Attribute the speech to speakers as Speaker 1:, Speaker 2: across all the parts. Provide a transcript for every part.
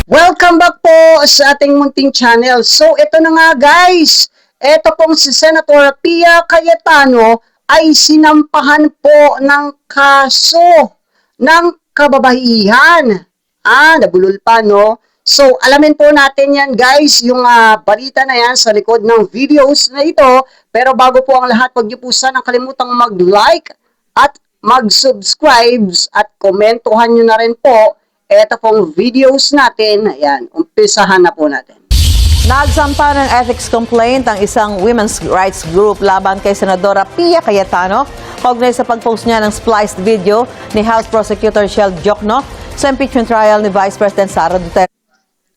Speaker 1: Welcome back po sa ating munting channel. So, ito na nga guys. Ito pong si Senator Pia Cayetano ay sinampahan po ng kaso ng kababaihan. Nabulol pa, no? So, alamin po natin yan guys, yung balita na yan sa likod ng videos na ito. Pero bago po ang lahat, huwag niyo po sanang kalimutang mag-like at mag-subscribe at komentuhan nyo na rin po ito pong videos natin. Ayan, umpisahan na po natin.
Speaker 2: Nagsampa ng ethics complaint ang isang women's rights group laban kay Senadora Pia Cayetano kaugnay sa pag-post niya ng spliced video ni House Prosecutor Shel Diokno sa impeachment trial ni Vice President Sara Duterte.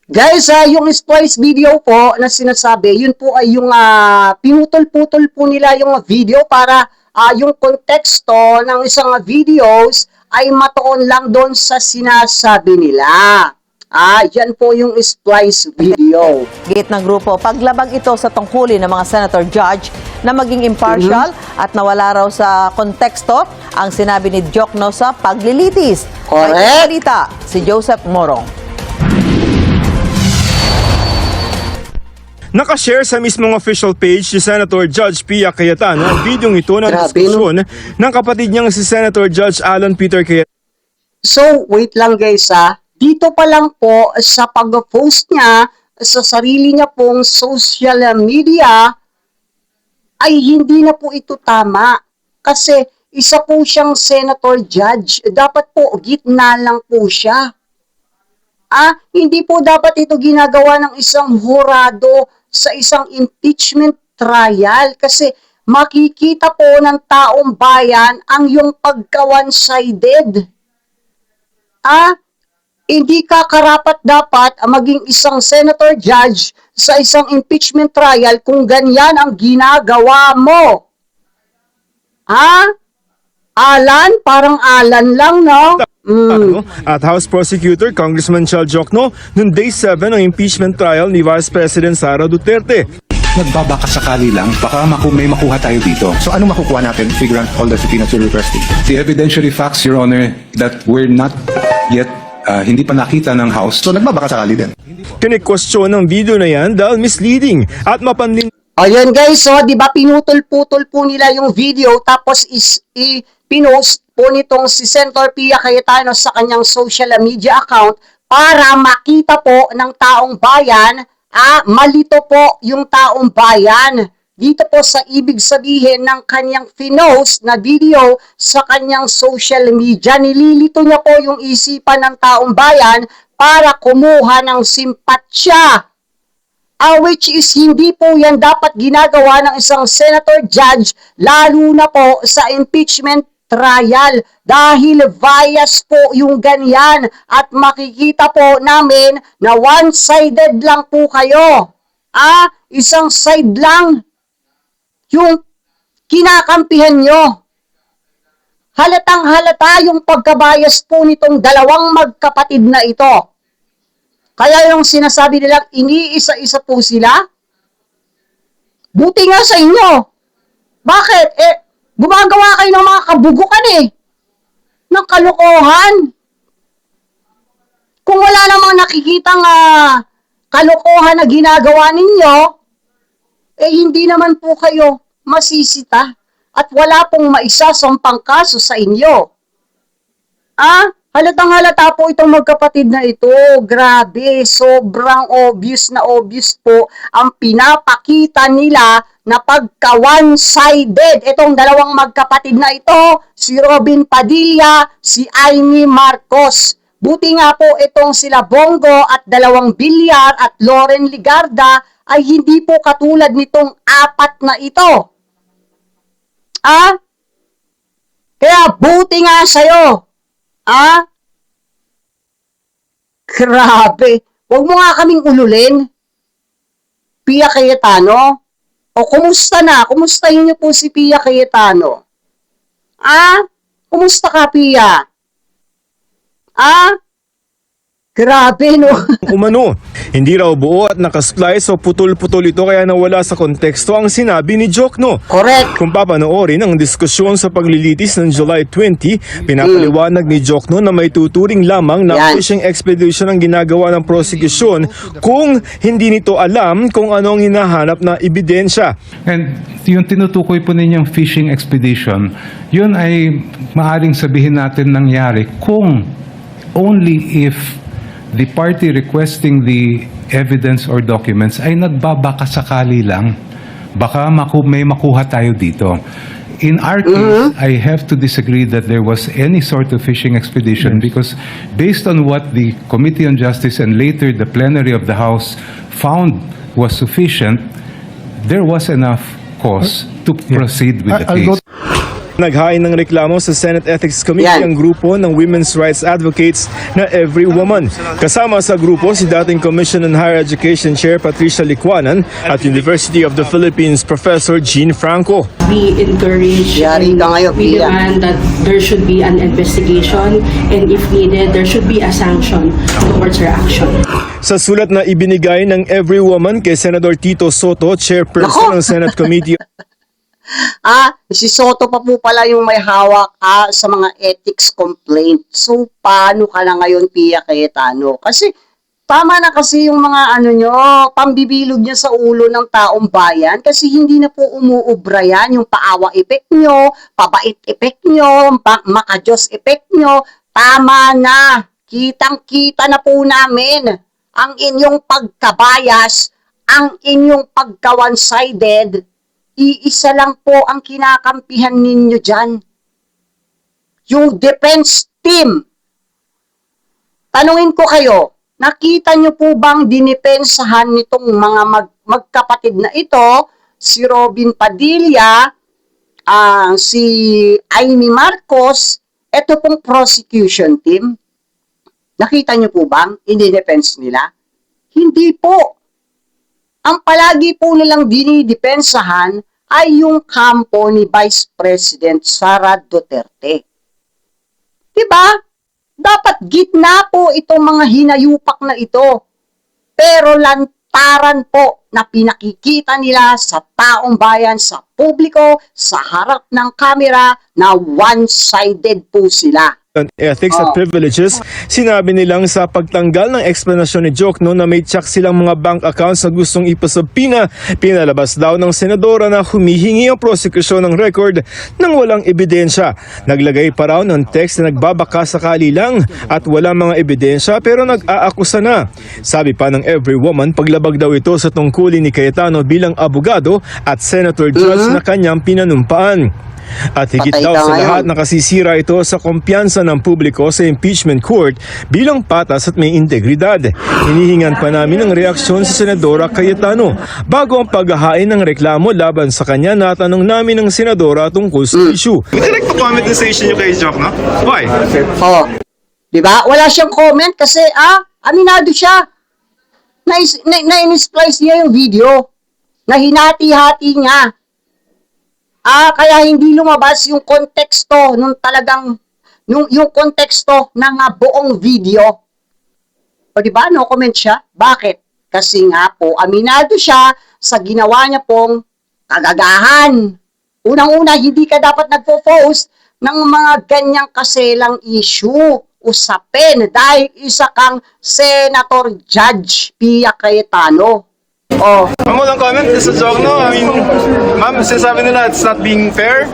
Speaker 1: Guys, yung spliced video po na sinasabi, yun po ay yung pinutol-putol po nila yung video para yung konteksto ng isang videos ay matuon lang doon sa sinasabi nila. Yan po yung splice video.
Speaker 2: Gate ng grupo, paglabag ito sa tungkulin ng mga senator judge na maging impartial at nawala raw sa konteksto ang sinabi ni Diokno sa paglilitis.
Speaker 1: Correct.
Speaker 2: May balita si Joseph Morong.
Speaker 3: Nakashare sa mismong official page si Senator Judge Pia Cayetano ang videong ito ng diskusyon ng kapatid niyang si Senator Judge Alan Peter Cayetano.
Speaker 1: So, wait lang guys Dito pa lang po sa pag-post niya sa sarili niya pong social media ay hindi na po ito tama. Kasi isa po siyang senator judge. Dapat po gitna lang po siya. Hindi po dapat ito ginagawa ng isang hurado sa isang impeachment trial kasi makikita po ng taong bayan ang yung pagka-one-sided. Hindi ka karapat dapat maging isang senator judge sa isang impeachment trial kung ganyan ang ginagawa mo. Alan? Parang Alan lang, no?
Speaker 3: At House Prosecutor Congressman Shel Diokno noong Day 7 ng impeachment trial ni Vice President Sara Duterte.
Speaker 4: Nagbabaka sakali lang, baka may makuha tayo dito. So anong makukuha natin? Figure out all the subpoenas we're requesting. The evidentiary facts, Your Honor, that we're not yet, hindi pa nakita ng House. So nagbabaka sakali din.
Speaker 3: Kinikwestiyon ng video na yan dahil misleading at mapanlin.
Speaker 1: Ayan guys, so di ba pinutol-putol po nila yung video tapos pinost po nitong si Senator Pia Cayetano sa kanyang social media account para makita po ng taong bayan, malito po yung taong bayan. Dito po sa ibig sabihin ng kanyang pinost na video sa kanyang social media, nililito niya po yung isipan ng taong bayan para kumuha ng simpatsya. Which is hindi po yan dapat ginagawa ng isang senator judge, lalo na po sa impeachment trial dahil bias po yung ganyan at makikita po namin na one-sided lang po kayo. Isang side lang yung kinakampihan nyo. Halatang halata yung pagkabias po nitong dalawang magkapatid na ito. Kaya yung sinasabi nilang iniisa-isa po sila, buti nga sa inyo. Bakit? Gumagawa kayo ng mga kabugukan ng kalokohan. Kung wala namang nakikitang kalokohan na ginagawa ninyo, hindi naman po kayo masisita at wala pong maisasampang kaso sa inyo. Halatang halata po itong magkapatid na ito. Grabe, sobrang obvious na obvious po ang pinapakita nila na pagka one-sided. Itong dalawang magkapatid na ito, si Robin Padilla, si Amy Marcos. Buti nga po itong sila Bongo at dalawang Bilyar at Loren Ligarda ay hindi po katulad nitong apat na ito. Kaya buti nga sa'yo. Grabe. Huwag mo nga kaming ululin. Pia Cayetano. O kumusta na? Kumustahin niyo po si Pia Cayetano? Kumusta ka, Pia? Grabe, no?
Speaker 3: Umano, hindi raw buo at nakasplice o putol-putol ito kaya nawala sa konteksto ang sinabi ni Jokno.
Speaker 1: Correct.
Speaker 3: Kung papanoorin ang diskusyon sa paglilitis ng July 20, pinapaliwanag ni Jokno na may tuturing lamang na
Speaker 1: Yan.
Speaker 3: fishing expedition ang ginagawa ng prosecution kung hindi nito alam kung anong hinahanap na ebidensya.
Speaker 4: And yung tinutukoy po ninyong fishing expedition, yun ay maaaring sabihin natin nangyari kung only if the party requesting the evidence or documents ay nagbabakasakali lang. Baka may makuha tayo dito. In our case, I have to disagree that there was any sort of fishing expedition because based on what the Committee on Justice and later the plenary of the House found was sufficient, there was enough cause to proceed with the case.
Speaker 3: Naghain ng reklamo sa Senate Ethics Committee
Speaker 1: Yan.
Speaker 3: ang grupo ng women's rights advocates na Every Woman. Kasama sa grupo si dating Commission on Higher Education Chair Patricia Licuanan at University of the Philippines Professor Jean Franco.
Speaker 5: We encourage
Speaker 1: Yari ka ngayon,
Speaker 5: we
Speaker 1: Pia.
Speaker 5: demand that there should be an investigation and if needed, there should be a sanction towards her action.
Speaker 3: Sa sulat na ibinigay ng Every Woman kay Senator Tito Soto, chairperson ng Senate Committee
Speaker 1: Si Soto pa po pala yung may hawak sa mga ethics complaint. So, paano ka na ngayon, Pia Cayetano? Kasi, tama na kasi yung mga pambibilog niya sa ulo ng taong bayan kasi hindi na po umuubra yan, yung paawa effect nyo, pabait effect nyo, makajos effect nyo. Tama na. Kitang-kita na po namin ang inyong pagkabayas, ang inyong pagka-one-sided. Iisa lang po ang kinakampihan ninyo dyan. Yung defense team. Tanungin ko kayo, nakita nyo po bang dinipensahan nitong mga magkapatid na ito, si Robin Padilla, si Amy Marcos, ito pong prosecution team? Nakita nyo po bang in-defense nila? Hindi po. Ang palagi po nilang dinidepensahan ay yung kampo ni Vice President Sara Duterte. Diba? Dapat gitna po itong mga hinayupak na ito. Pero lantaran po na pinakikita nila sa taong bayan, sa publiko, sa harap ng kamera na one-sided po sila.
Speaker 3: on Ethics at Privileges, sinabi nilang sa pagtanggal ng eksplanasyon ni Jokno na may tsak silang mga bank accounts na gustong ipasubpina, pinalabas daw ng senadora na humihingi ang prosekusyon ng record ng walang ebidensya. Naglagay pa raw ng text na nagbabaka sakali lang at wala mga ebidensya pero nag-aakusa na. Sabi pa ng Every Woman, paglabag daw ito sa tungkulin ni Cayetano bilang abogado at senator judge na kanyang pinanumpaan. At higit
Speaker 1: Patay
Speaker 3: daw
Speaker 1: ka
Speaker 3: sa
Speaker 1: ngayon.
Speaker 3: lahat, nakasisira ito sa kumpiyansa ng publiko sa impeachment court bilang patas at may integridad. Hinihingan pa namin ang reaksyon sa Senadora Cayetano. Bago ang paghahain ng reklamo laban sa kanya, natanong namin ang Senadora tungkol sa issue.
Speaker 6: Would you like to comment the station niyo kay Jock, no? Why?
Speaker 1: Oh. 'Di ba? Wala siyang comment kasi aminado siya. Na-splice niya yung video. Na hinati-hati niya. Kaya hindi lumabas yung konteksto nung talagang yung konteksto ng buong video. O 'di ba? No comment siya. Bakit? Kasi nga po aminado siya sa ginawa niya pong kagagahan. Unang-una, hindi ka dapat nagpo-post ng mga ganyang kaselang issue. Usapin dahil isa kang Senator Judge Pia Cayetano. Oh,
Speaker 6: Ang walang comment, this is Jock, no? I mean, ma'am, sinasabi nila it's not being fair.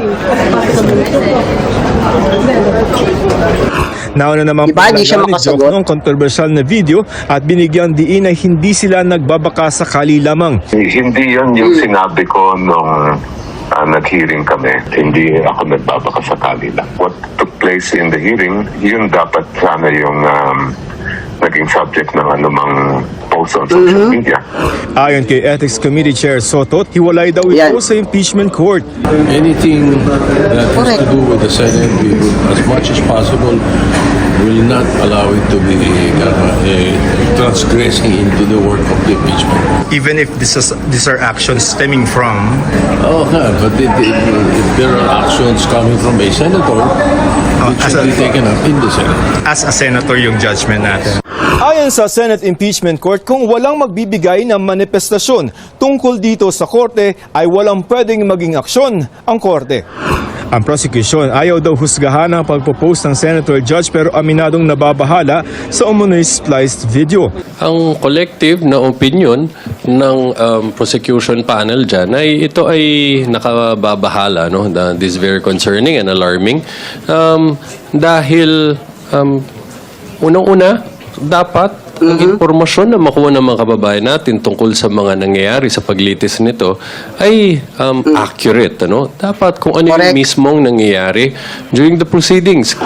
Speaker 3: Nauna naman
Speaker 1: Diba, hindi siya
Speaker 3: ni
Speaker 1: makasagot?
Speaker 3: Jokno ang kontrobersyal na video at binigyan diin na hindi sila nagbabaka sakali lamang.
Speaker 7: Hindi yan yung sinabi ko nung nag-hearing kami. Hindi ako nagbabakasakali lang. What took place in the hearing, yun dapat sana yung naging subject ng anumang post on social media.
Speaker 3: Ayon kay Ethics Committee Chair Soto, hiwalay daw ito
Speaker 1: Yan.
Speaker 3: sa impeachment court.
Speaker 8: Anything that has to do with the Senate, we will, as much as possible, will not allow it to be transgressing into the work of the impeachment.
Speaker 6: Even if these are actions stemming from...
Speaker 8: Oh, but if there are actions coming from a senator, it should be taken up in the Senate.
Speaker 6: As a senator yung judgment natin.
Speaker 3: Ayon sa Senate Impeachment Court, kung walang magbibigay ng manifestasyon tungkol dito sa korte, ay walang pwedeng maging aksyon ang korte. Ang prosecution ayaw daw husgahan ang pagpo-post ng senator judge pero aminadong nababahala sa umunoy spliced video.
Speaker 8: Ang collective na opinion ng prosecution panel dyan ay ito ay nakababahala. No? This is very concerning and alarming. Dahil unang-una, dapat ang impormasyon na makuha ng mga kababayan natin tungkol sa mga nangyayari sa paglitis nito ay accurate. Ano? Dapat kung ano yung mismong nangyayari during the proceedings.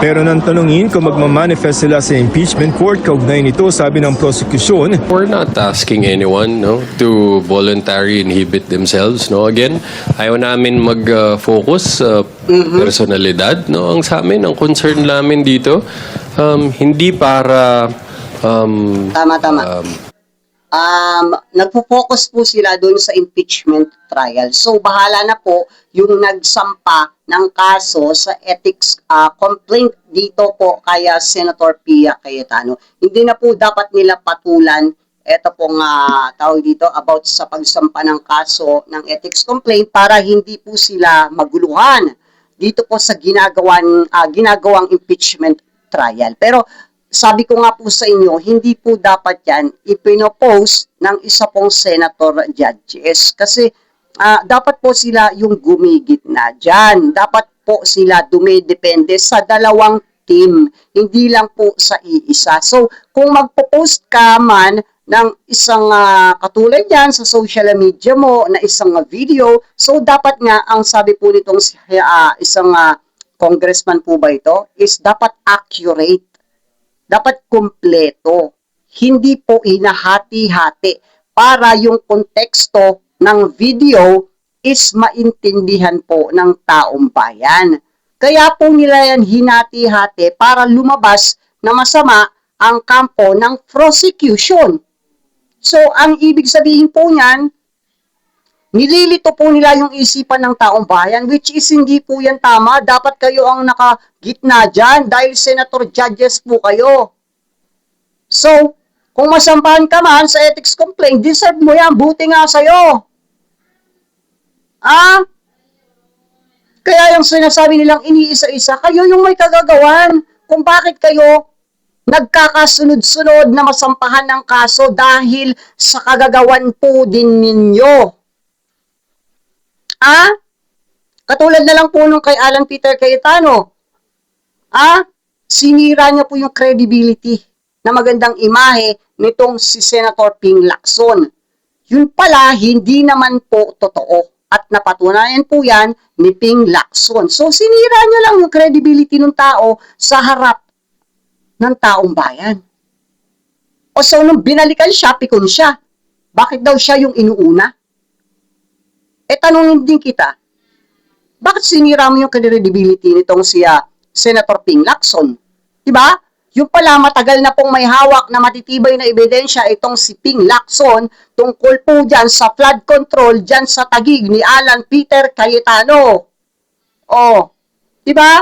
Speaker 3: Pero nang tanungin kung magmamanifest sila sa impeachment court, kaugnay nito sabi ng prosecution,
Speaker 8: We're not asking anyone to voluntarily inhibit themselves. No? Again, ayaw namin mag-focus sa personalidad. No? Ang sa amin, ang concern namin dito, hindi para
Speaker 1: Tama. Nagpo-focus po sila doon sa impeachment trial. So, bahala na po yung nagsampa ng kaso sa ethics complaint dito po kay Senator Pia Cayetano. Hindi na po dapat nila patulan ito pong tawag dito about sa pagsampa ng kaso ng ethics complaint para hindi po sila maguluhan dito po sa ginagawang impeachment trial. Pero sabi ko nga po sa inyo, hindi po dapat yan ipinopost ng isa pong senator judges kasi dapat po sila yung gumigit na dyan. Dapat po sila dumidepende sa dalawang team, hindi lang po sa iisa. So, kung magpo-post ka man ng isang katulad yan sa social media mo, na isang video, so dapat nga, ang sabi po nitong isang congressman po ba ito, is dapat accurate. Dapat kumpleto, hindi po hinahati-hati para yung konteksto ng video is maintindihan po ng taong bayan. Kaya po nila yan hinati-hati para lumabas na masama ang kampo ng prosecution. So, ang ibig sabihin po niyan, nililito po nila yung isipan ng taong bayan, which is hindi po yan tama. Dapat kayo ang nakagitna dyan dahil senator judges po kayo. So, kung masampahan ka man sa ethics complaint, deserve mo yan. Buti nga sa'yo. Kaya yung sinasabi nilang iniisa-isa, kayo yung may kagagawan kung bakit kayo nagkakasunod-sunod na masampahan ng kaso dahil sa kagagawan po din ninyo. Katulad na lang po nung kay Alan Peter Cayetano. Sinira niya po yung credibility na magandang imahe nitong si Senator Ping Lacson. Yun pala, hindi naman po totoo. At napatunayan po yan ni Ping Lacson. So, sinira niya lang yung credibility ng tao sa harap ng taong bayan. O so, nung binalikan siya, pikon siya. Bakit daw siya yung inuuna? Tanungin din kita, bakit sinira mo yung credibility nitong siya, Senator Ping Lacson? Diba? Yung pala matagal na pong may hawak na matitibay na ebidensya itong si Ping Lacson tungkol po dyan sa flood control dyan sa Taguig ni Alan Peter Cayetano. Diba?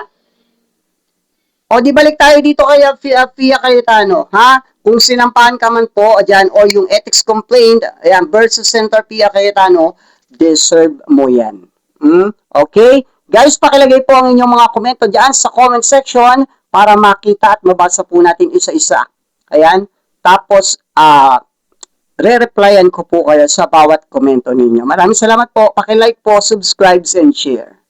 Speaker 1: Di balik tayo dito kay Pia Cayetano, ha? Kung sinampahan ka man po dyan o yung ethics complaint, ayan, versus Senator Pia Cayetano, deserve mo yan. Okay? Guys, pakilagay po ang inyong mga komento dyan sa comment section para makita at mabasa po natin isa-isa. Ayan. Tapos, re-replyan ko po kayo sa bawat komento ninyo. Maraming salamat po. Pakilike po, subscribe, and share.